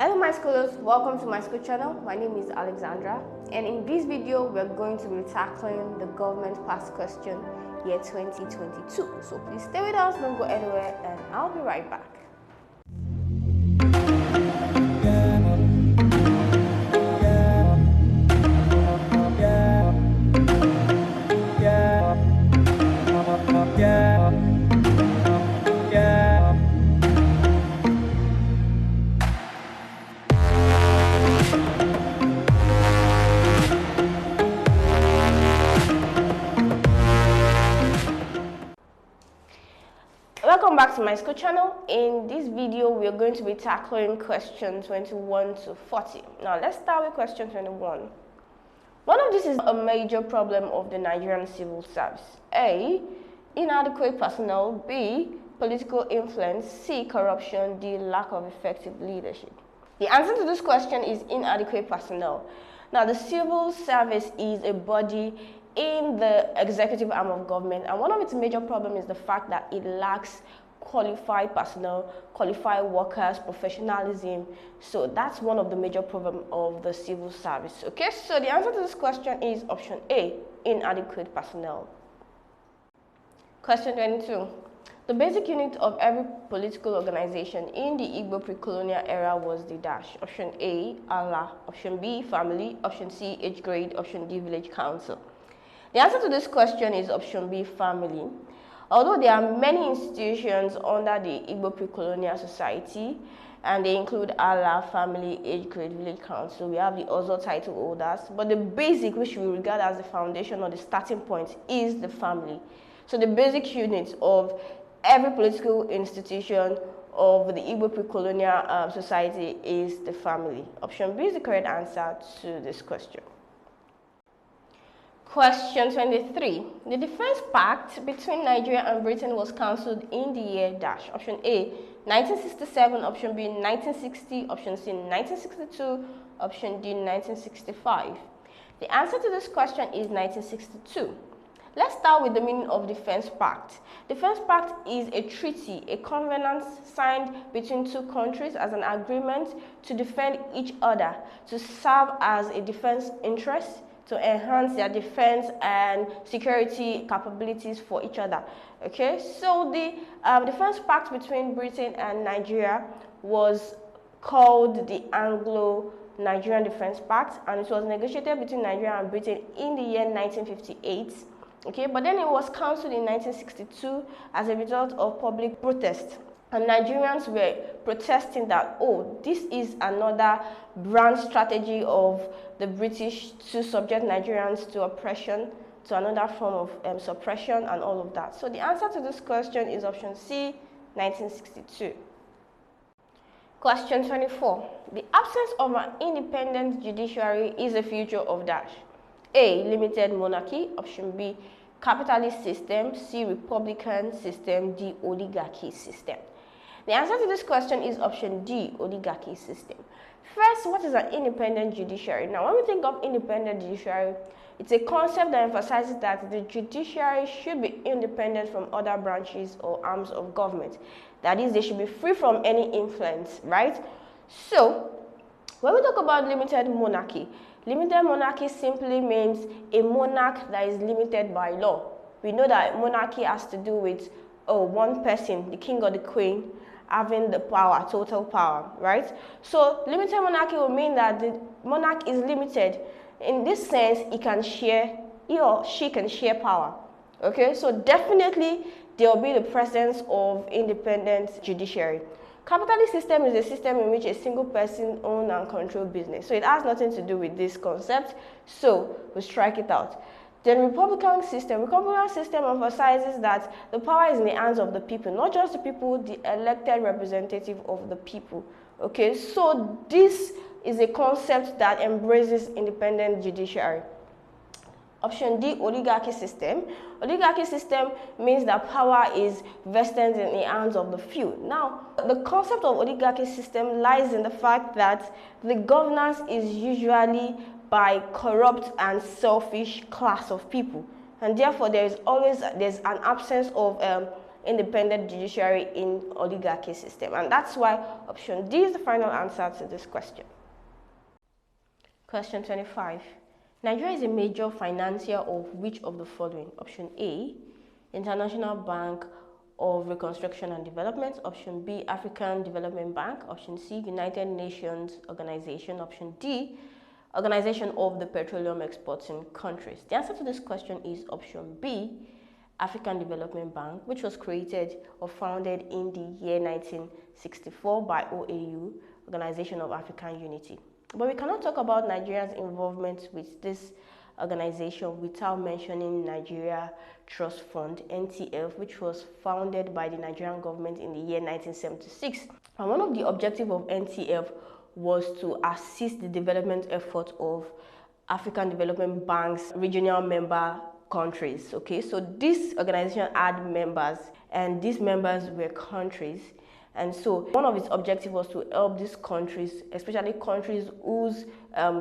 Hello my scholars, welcome to my school channel. My name is Alexandra, and in this video we're going to be tackling the government past question year 2022. So please stay with us, don't go anywhere, and I'll be right back. Welcome back to my school channel. In this video, we are going to be tackling question 21 to 40. Now, let's start with question 21. One of these is a major problem of the Nigerian civil service. A, inadequate personnel. B, political influence. C, corruption. D, lack of effective leadership. The answer to this question is inadequate personnel. Now, the civil service is a body in the executive arm of government, and one of its major problems is the fact that it lacks qualified personnel, qualified workers, professionalism. So that's one of the major problems of the civil service. Okay, so the answer to this question is option A, inadequate personnel. Question 22. The basic unit of every political organization in the Igbo pre-colonial era was the dash. Option A, Allah. Option B, family. Option C, age grade. Option D, village council. The answer to this question is option B, family. Although there are many institutions under the Igbo pre-colonial society, and they include Allah, family, age grade, village council, we have the other title holders, but the basic, which we regard as the foundation or the starting point, is the family. So the basic unit of every political institution of the Igbo pre-colonial society is the family. Option B is the correct answer to this question. Question 23. The Defense Pact between Nigeria and Britain was cancelled in the year dash. Option A, 1967. Option B, 1960. Option C, 1962. Option D, 1965. The answer to this question is 1962. Let's start with the meaning of Defense Pact. Defense Pact is a treaty, a covenant signed between two countries as an agreement to defend each other, to serve as a defense interest, to enhance their defense and security capabilities for each other. Okay, so the Defense Pact between Britain and Nigeria was called the Anglo-Nigerian Defense Pact, and it was negotiated between Nigeria and Britain in the year 1958. Okay, but then it was cancelled in 1962 as a result of public protest. And Nigerians were protesting that, oh, this is another brand strategy of the British to subject Nigerians to oppression, to another form of suppression and all of that. So the answer to this question is option C, 1962. Question 24. The absence of an independent judiciary is a feature of dash. A, limited monarchy. Option B, capitalist system. C, republican system. D, oligarchy system. The answer to this question is option D, oligarchy system. First, what is an independent judiciary? Now, when we think of independent judiciary, it's a concept that emphasizes that the judiciary should be independent from other branches or arms of government. That is, they should be free from any influence, right? So, when we talk about limited monarchy simply means a monarch that is limited by law. We know that monarchy has to do with one person, the king or the queen, having the power, total power, right? So limited monarchy will mean that the monarch is limited. In this sense, he or she can share power. Okay, so definitely there will be the presence of independent judiciary. Capitalist system is a system in which a single person owns and controls business. So it has nothing to do with this concept. So we strike it out. Then Republican system emphasizes that the power is in the hands of the people, not just the people, the elected representative of the people. Okay, so this is a concept that embraces independent judiciary. Option D, oligarchy system. Oligarchy system means that power is vested in the hands of the few. Now, the concept of oligarchy system lies in the fact that the governance is usually by corrupt and selfish class of people, and therefore there's an absence of independent judiciary in oligarchy system. And that's why option D is the final answer to this question. Question 25. Nigeria is a major financier of which of the following? Option A, International Bank of Reconstruction and Development. Option B, African Development Bank. Option C, United Nations Organization. Option D, Organization of the Petroleum Exporting Countries. The answer to this question is option B, African Development Bank, which was created or founded in the year 1964 by OAU, Organization of African Unity. But we cannot talk about Nigeria's involvement with this organization without mentioning Nigeria Trust Fund, NTF, which was founded by the Nigerian government in the year 1976. And one of the objectives of NTF was to assist the development effort of African Development Bank's regional member countries. Okay, so this organization had members, and these members were countries. And so one of its objectives was to help these countries, especially countries whose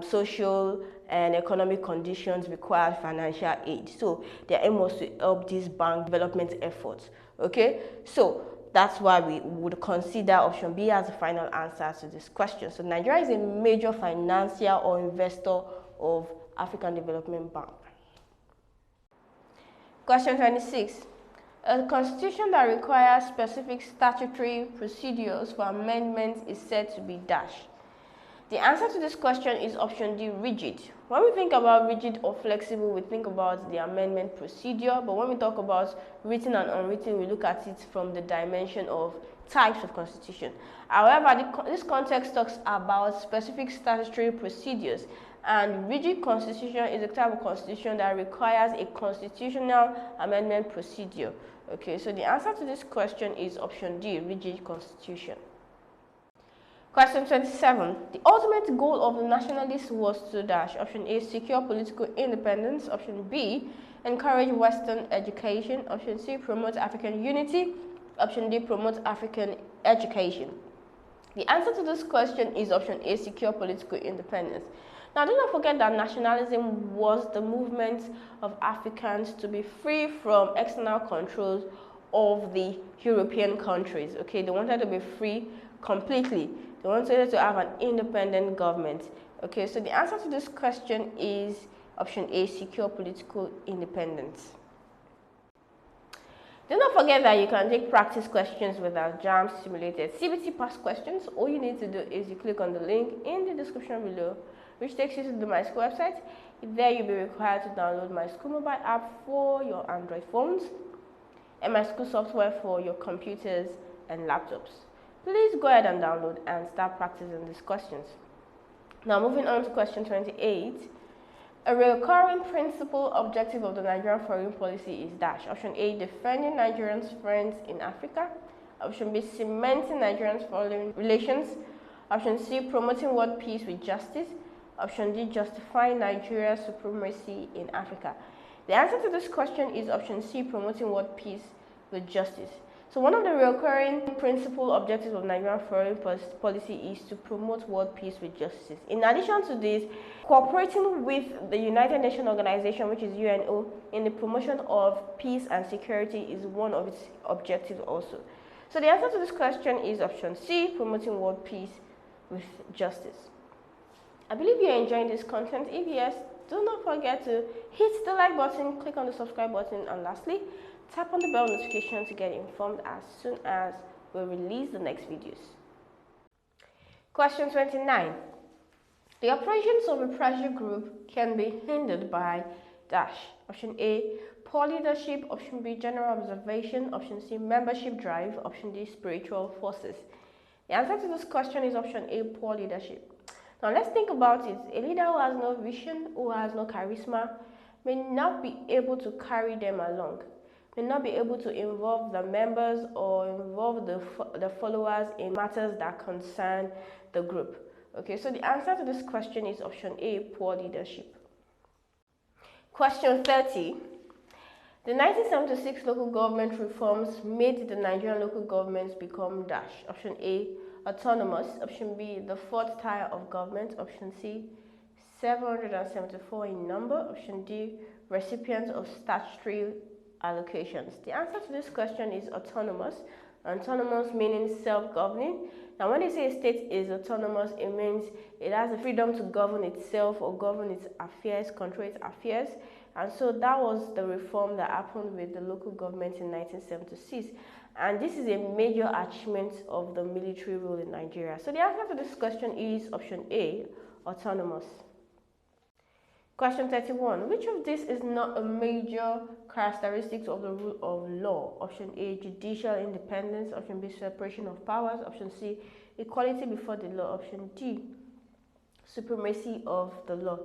social and economic conditions require financial aid. So their aim was to help these bank development efforts. Okay, so that's why we would consider option B as the final answer to this question. So Nigeria is a major financier or investor of African Development Bank. Question 26. A constitution that requires specific statutory procedures for amendments is said to be dash. The answer to this question is option D, rigid. When we think about rigid or flexible, we think about the amendment procedure, but when we talk about written and unwritten, we look at it from the dimension of types of constitution. However, this context talks about specific statutory procedures, and rigid constitution is a type of constitution that requires a constitutional amendment procedure. Okay, so the answer to this question is option D, rigid constitution. Question 27. The ultimate goal of the nationalists was to dash. Option A, secure political independence. Option B, encourage Western education. Option C, promote African unity. Option D, promote African education. The answer to this question is option A, secure political independence. Now, do not forget that nationalism was the movement of Africans to be free from external controls of the European countries. Okay, they wanted to be free completely. They wanted to have an independent government. Okay, so the answer to this question is option A, secure political independence. Do not forget that you can take practice questions with our JAMB simulated CBT past questions. All you need to do is you click on the link in the description below, which takes you to the Myschool website. There you'll be required to download Myschool mobile app for your Android phones and Myschool software for your computers and laptops. Please go ahead and download and start practicing these questions. Now moving on to question 28. A recurring principal objective of the Nigerian foreign policy is dash. Option A, defending Nigerians' friends in Africa. Option B, cementing Nigerians' foreign relations. Option C, promoting world peace with justice. Option D, justifying Nigeria's supremacy in Africa. The answer to this question is option C, promoting world peace with justice. So one of the recurring principal objectives of Nigerian foreign policy is to promote world peace with justice. In addition to this, cooperating with the United Nations Organization, which is UNO, in the promotion of peace and security is one of its objectives also. So the answer to this question is option C, promoting world peace with justice. I believe you're enjoying this content. If yes, do not forget to hit the like button, click on the subscribe button, and lastly, tap on the bell notification to get informed as soon as we release the next videos. Question 29. The operations of a pressure group can be hindered by dash. Option A, poor leadership. Option B, general observation. Option C, membership drive. Option D, spiritual forces. The answer to this question is option A, poor leadership. Now let's think about it. A leader who has no vision, who has no charisma, may not be able to carry them along, may not be able to involve the members or involve the followers in matters that concern the group. Okay, so the answer to this question is option A, poor leadership. Question 30. The 1976 local government reforms made the Nigerian local governments become dash. Option A, autonomous. Option B, the fourth tier of government. Option C, 774 in number. Option D, recipients of statutory allocations. The answer to this question is autonomous. Autonomous meaning self-governing. Now, when they say a state is autonomous, it means it has the freedom to govern itself or govern its affairs, control its affairs. And so that was the reform that happened with the local government in 1976. And this is a major achievement of the military rule in Nigeria. So the answer to this question is option A, autonomous. Question 31. Which of these is not a major characteristic of the rule of law? Option A, judicial independence. Option B, separation of powers. Option C, equality before the law. Option D, supremacy of the law.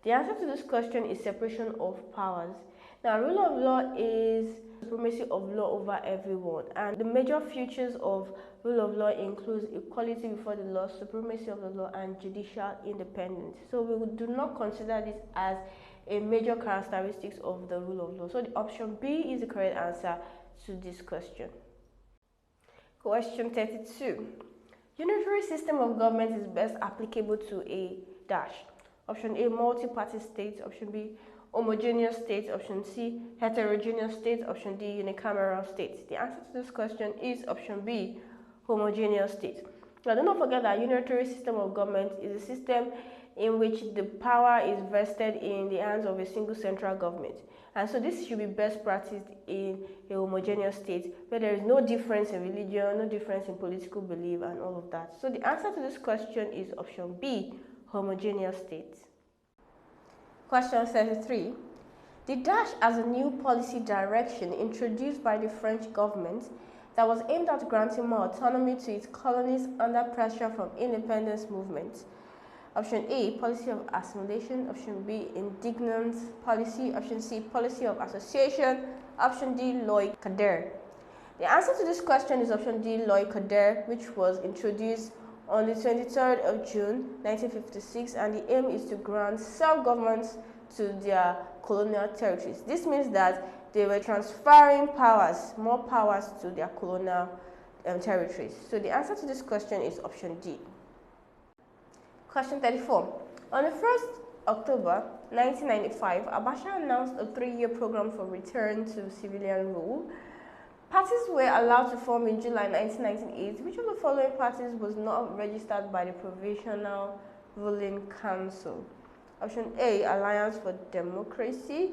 The answer to this question is separation of powers. Now, rule of law is supremacy of law over everyone, and the major features of rule of law includes equality before the law, supremacy of the law, and judicial independence. So we do not consider this as a major characteristics of the rule of law. So the option B is the correct answer to this question. Question 32. Unitary system of government is best applicable to a dash. Option A, multi-party states. Option B, homogeneous states. Option C, heterogeneous states. Option D, unicameral states. The answer to this question is option B, homogeneous states. Now, do not forget that unitary system of government is a system in which the power is vested in the hands of a single central government. And so this should be best practiced in a homogeneous state where there is no difference in religion, no difference in political belief, and all of that. So the answer to this question is option B, homogeneous states. Question 33. The dash as a new policy direction introduced by the French government that was aimed at granting more autonomy to its colonies under pressure from independence movements. Option A, policy of assimilation. Option B, indigenous policy. Option C, policy of association. Option D, loi cadre. The answer to this question is option D, loi cadre, which was introduced on the 23rd of June 1956, and the aim is to grant self-government to their colonial territories. This means that they were transferring more powers to their colonial territories. So the answer to this question is option D. Question 34. On the 1st October 1995, Abacha announced a 3-year program for return to civilian rule. Parties were allowed to form in July 1998. Which of the following parties was not registered by the Provisional Ruling Council? Option A, Alliance for Democracy.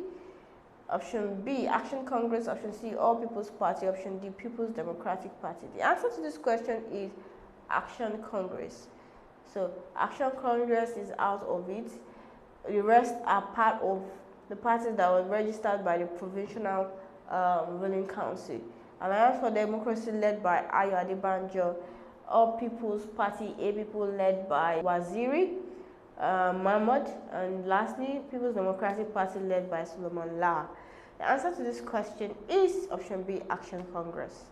Option B, Action Congress. Option C, All People's Party. Option D, People's Democratic Party. The answer to this question is Action Congress. So Action Congress is out of it. The rest are part of the parties that were registered by the Provisional Ruling Council. Alliance for Democracy led by Ayo Adebanjo, All People's Party, A People led by Waziri Mahmoud, and lastly, People's Democratic Party led by Solomon La. The answer to this question is option B, Action Congress.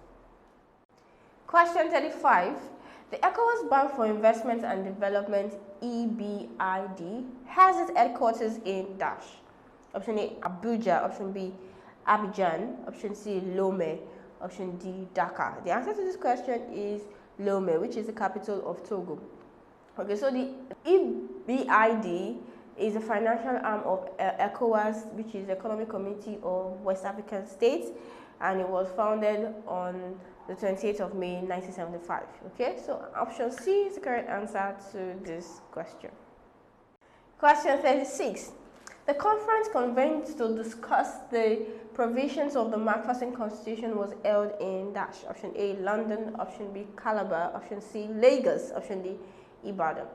Question 35. The ECOWAS Bank for Investment and Development, EBRD, has its headquarters in dash. Option A, Abuja. Option B, Abidjan. Option C, Lomé. Option D, Dakar. The answer to this question is Lomé, which is the capital of Togo. Okay, so the EBRD is a financial arm of ECOWAS, which is the Economic Community of West African States, and it was founded on the 28th of May 1975. Okay, so option C is the correct answer to this question. Question 36. The conference convened to discuss the provisions of the Macpherson Constitution was held in dash. Option A, London. Option B, Calabar. Option C, Lagos. Option D, Ibadan.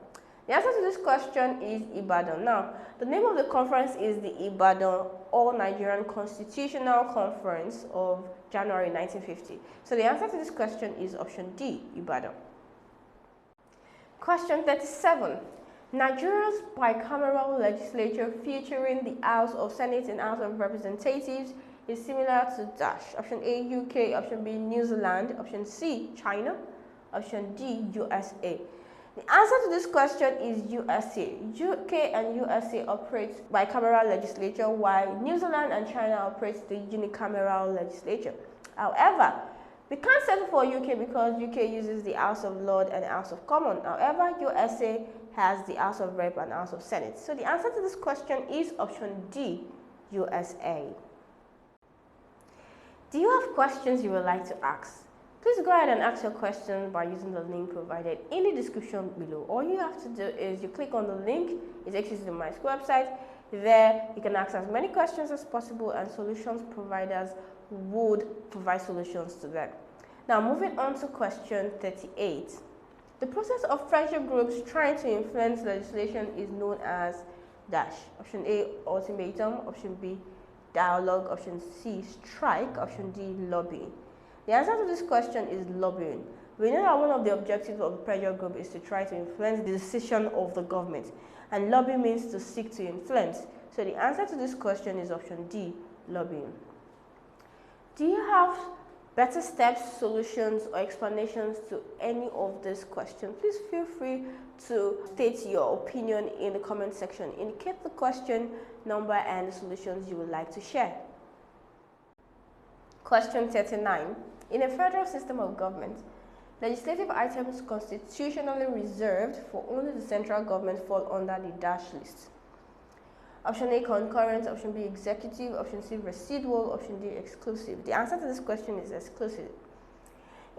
The answer to this question is Ibadan. Now, the name of the conference is the Ibadan All-Nigerian Constitutional Conference of January 1950. So the answer to this question is option D, Ibadan. Question 37. Nigeria's bicameral legislature featuring the House of Senate and House of Representatives is similar to dash. Option A, UK. Option B, New Zealand. Option C, China. Option D, USA. The answer to this question is USA. UK and USA operates bicameral legislature, while New Zealand and China operates the unicameral legislature. However, we can't settle for UK because UK uses the House of Lords and House of Commons. However, USA has the House of Rep and House of Senate. So the answer to this question is option D, USA. Do you have questions you would like to ask? Please go ahead and ask your question by using the link provided in the description below. All you have to do is you click on the link, it takes you to the Myschool website. There you can ask as many questions as possible and solutions providers would provide solutions to them. Now moving on to question 38. The process of pressure groups trying to influence legislation is known as dash. Option A, ultimatum. Option B, dialogue. Option C, strike. Option D, lobbying. The answer to this question is lobbying. We know that one of the objectives of the pressure group is to try to influence the decision of the government, and lobby means to seek to influence. So the answer to this question is option D, lobbying. Do you have better steps, solutions, or explanations to any of this question? Please feel free to state your opinion in the comment section. Indicate the question, number, and the solutions you would like to share. Question 39. In a federal system of government, legislative items constitutionally reserved for only the central government fall under the dash list. Option A, concurrent. Option B, executive. Option C, residual. Option D, exclusive. The answer to this question is exclusive.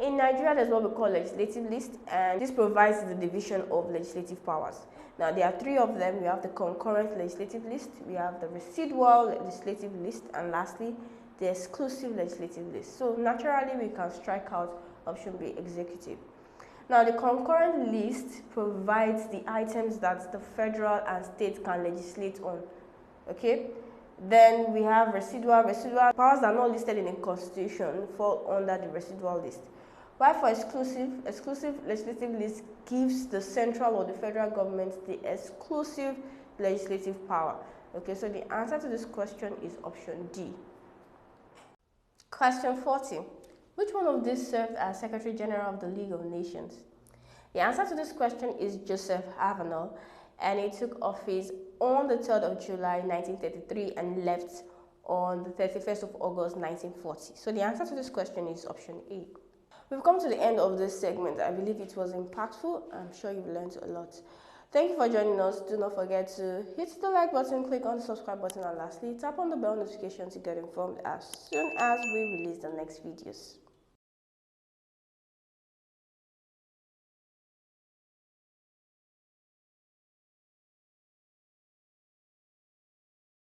In Nigeria, there's what we call legislative list, and this provides the division of legislative powers. Now, there are three of them. We have the concurrent legislative list, we have the residual legislative list, and lastly, the exclusive legislative list. So naturally, we can strike out option B, executive. Now, the concurrent list provides the items that the federal and state can legislate on. Okay? Then we have residual. Residual powers that are not listed in the constitution fall under the residual list. While for exclusive legislative list gives the central or the federal government the exclusive legislative power. Okay, so the answer to this question is option D. Question 40. Which one of these served as Secretary General of the League of Nations? The answer to this question is Joseph Avenel, and he took office on the 3rd of July 1933 and left on the 31st of August 1940. So the answer to this question is option A. We've come to the end of this segment. I believe it was impactful. I'm sure you've learned a lot. Thank you for joining us. Do not forget to hit the like button, click on the subscribe button, and lastly, tap on the bell notification to get informed as soon as we release the next videos.